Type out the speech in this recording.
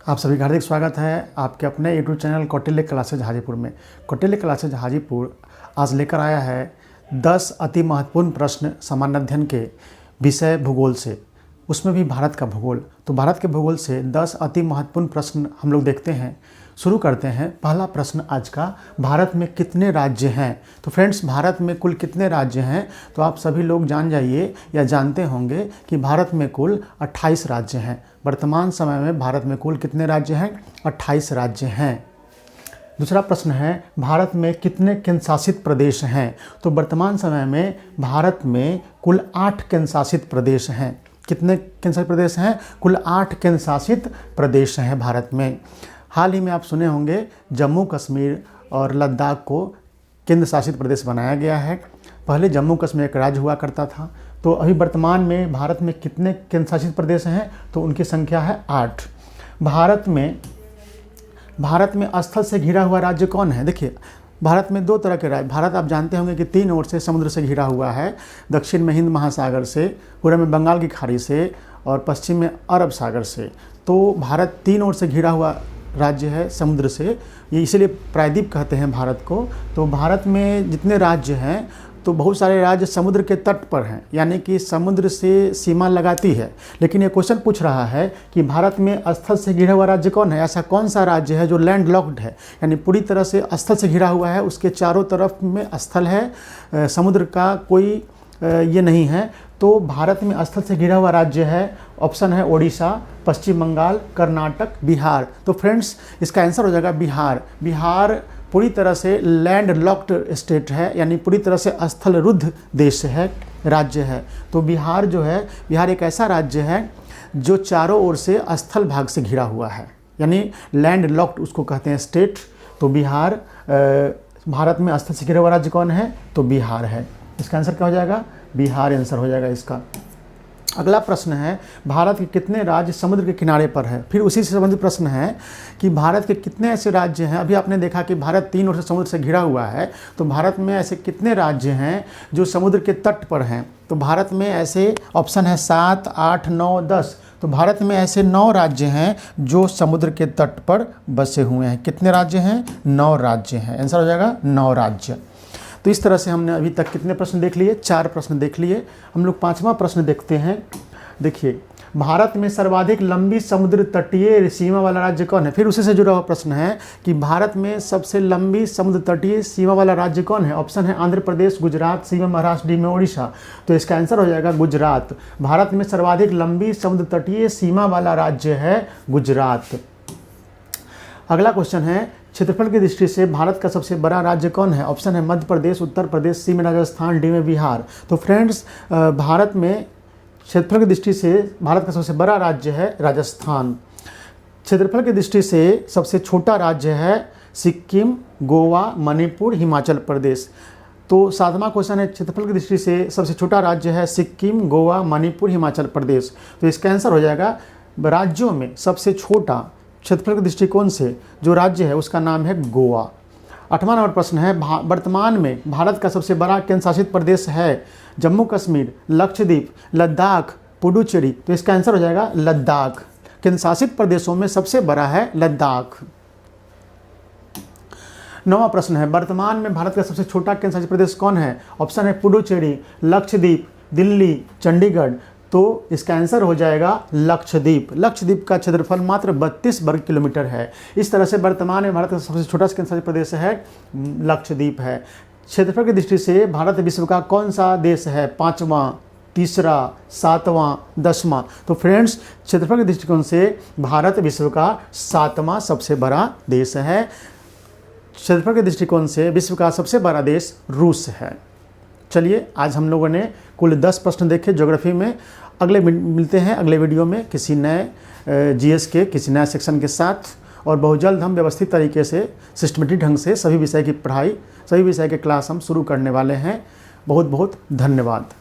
आप सभी का हार्दिक स्वागत है आपके अपने YouTube channel Kautilya classes Hajipur में। कौटिल्य क्लासेज हाजीपुर आज लेकर आया है 10 अति महत्वपूर्ण प्रश्न सामान्य अध्ययन के विषय भूगोल से, उसमें भी भारत का भूगोल। तो भारत के भूगोल से 10 अति महत्वपूर्ण प्रश्न हम लोग देखते हैं। शुरू करते हैं। पहला प्रश्न आज का, भारत में कितने राज्य हैं? तो फ्रेंड्स, भारत में कुल कितने राज्य हैं? तो आप सभी लोग जान जाइए या जानते होंगे कि भारत में कुल 28 राज्य हैं। वर्तमान समय में भारत में कुल कितने राज्य हैं? 28 राज्य हैं। दूसरा प्रश्न है, भारत में कितने केंद्रशासित प्रदेश हैं? तो वर्तमान समय में भारत में कुल 8 केंद्रशासित प्रदेश हैं। कितने केंद्रशासित प्रदेश हैं? कुल 8 केंद्रशासित प्रदेश हैं भारत में। हाल ही में आप सुने होंगे जम्मू कश्मीर और लद्दाख को केंद्र शासित प्रदेश बनाया गया है। पहले जम्मू कश्मीर एक राज्य हुआ करता था। तो अभी वर्तमान में भारत में कितने केंद्र शासित प्रदेश हैं? तो उनकी संख्या है 8। भारत में स्थल से घिरा हुआ राज्य कौन है? देखिए, भारत में 2 तरह के राज्य। भारत आप जानते होंगे कि 3 ओर से समुद्र से घिरा हुआ है। दक्षिण में हिंद महासागर से, पूर्व में बंगाल की खाड़ी से और पश्चिम में अरब सागर से। तो भारत 3 ओर से घिरा हुआ राज्य है समुद्र से, ये इसीलिए प्रायद्वीप कहते हैं भारत को। तो भारत में जितने राज्य हैं तो बहुत सारे राज्य समुद्र के तट पर हैं, यानी कि समुद्र से सीमा लगाती है। लेकिन ये क्वेश्चन पूछ रहा है कि भारत में स्थल से घिरा हुआ राज्य कौन है? ऐसा कौन सा राज्य है जो लैंड लॉक्ड है, यानी पूरी तरह से स्थल से घिरा हुआ है, उसके चारों तरफ में स्थल है, समुद्र का कोई ये नहीं है। तो भारत में स्थल से घिरा हुआ राज्य है, ऑप्शन है ओडिशा, पश्चिम बंगाल, कर्नाटक, बिहार। तो फ्रेंड्स, इसका आंसर हो जाएगा बिहार। बिहार पूरी तरह से लैंड लॉक्ड स्टेट है, यानी पूरी तरह से स्थल रुद्ध देश है, राज्य है। तो बिहार जो है, बिहार एक ऐसा राज्य है जो चारों ओर से स्थल भाग से घिरा हुआ है, यानी लैंड लॉक्ड उसको कहते हैं स्टेट। तो बिहार, भारत में स्थल से घिरा हुआ राज्य कौन है? तो बिहार है। इसका आंसर क्या हो जाएगा? बिहार आंसर हो जाएगा इसका। अगला प्रश्न है, भारत के कितने राज्य समुद्र के किनारे पर है? फिर उसी से संबंधित प्रश्न है कि भारत के कितने ऐसे राज्य हैं। अभी आपने देखा कि भारत 3 ओर से समुद्र से घिरा हुआ है, तो भारत में ऐसे कितने राज्य हैं जो समुद्र के तट पर हैं? तो भारत में ऐसे ऑप्शन है 7, 8, 9, 10। तो भारत में ऐसे 9 राज्य हैं जो समुद्र के तट पर बसे हुए हैं। कितने राज्य हैं? 9 राज्य हैं। आंसर हो जाएगा 9 राज्य। तो इस तरह से हमने अभी तक कितने प्रश्न देख लिए? 4 प्रश्न देख लिए। हम लोग 5वां प्रश्न देखते हैं। देखिए, भारत में सर्वाधिक लंबी समुद्र तटीय सीमा वाला राज्य कौन है? फिर उसी से जुड़ा हुआ प्रश्न है कि भारत में सबसे लंबी समुद्र तटीय सीमा वाला राज्य कौन है? ऑप्शन है आंध्र प्रदेश, गुजरात, सी में महाराष्ट्र, डी में उड़ीसा। तो इसका आंसर हो जाएगा गुजरात। भारत में सर्वाधिक लंबी समुद्र तटीय सीमा वाला राज्य है गुजरात। अगला क्वेश्चन है, क्षेत्रफल की दृष्टि से भारत का सबसे बड़ा राज्य कौन है? ऑप्शन है मध्य प्रदेश, उत्तर प्रदेश, सी में राजस्थान, डी में बिहार। तो फ्रेंड्स, भारत में क्षेत्रफल की दृष्टि से भारत का सबसे बड़ा राज्य है राजस्थान। क्षेत्रफल की दृष्टि से सबसे छोटा राज्य है सिक्किम, गोवा, मणिपुर, हिमाचल प्रदेश। तो 7वां क्वेश्चन है, क्षेत्रफल की दृष्टि से सबसे छोटा राज्य है सिक्किम, गोवा, मणिपुर, हिमाचल प्रदेश। तो इसका आंसर हो जाएगा राज्यों में सबसे छोटा क्षेत्रफल के दृष्टिकोण से जो राज्य है उसका नाम है गोवा। 8वां नंबर प्रश्न है, वर्तमान में भारत का सबसे बड़ा केंद्र शासित प्रदेश है जम्मू कश्मीर, लक्षद्वीप, लद्दाख, पुडुचेरी। तो इसका आंसर हो जाएगा लद्दाख। केंद्र शासित प्रदेशों में सबसे बड़ा है लद्दाख। 9वां प्रश्न है, वर्तमान में भारत का सबसे छोटा केंद्र शासित प्रदेश कौन है? ऑप्शन है पुडुचेरी, लक्षद्वीप, दिल्ली, चंडीगढ़। तो इसका आंसर हो जाएगा लक्षद्वीप। लक्षद्वीप का क्षेत्रफल मात्र 32 वर्ग किलोमीटर है। इस तरह से वर्तमान में भारत का सबसे छोटा केंद्र शासित प्रदेश है लक्षद्वीप है। क्षेत्रफल की दृष्टि से भारत विश्व का कौन सा देश है? 5वां, तीसरा, 7वां, 10वां। तो फ्रेंड्स, क्षेत्रफल के दृष्टिकोण से भारत विश्व का 7वां सबसे बड़ा देश है। क्षेत्रफल के दृष्टिकोण से विश्व का सबसे बड़ा देश रूस है। चलिए, आज हम लोगों ने कुल 10 प्रश्न देखे ज्योग्राफी में। मिलते हैं अगले वीडियो में किसी नए जीएस के किसी नए सेक्शन के साथ, और बहुत जल्द हम व्यवस्थित तरीके से सिस्टमेटिक ढंग से सभी विषय की पढ़ाई, सभी विषय के क्लास हम शुरू करने वाले हैं। बहुत बहुत धन्यवाद।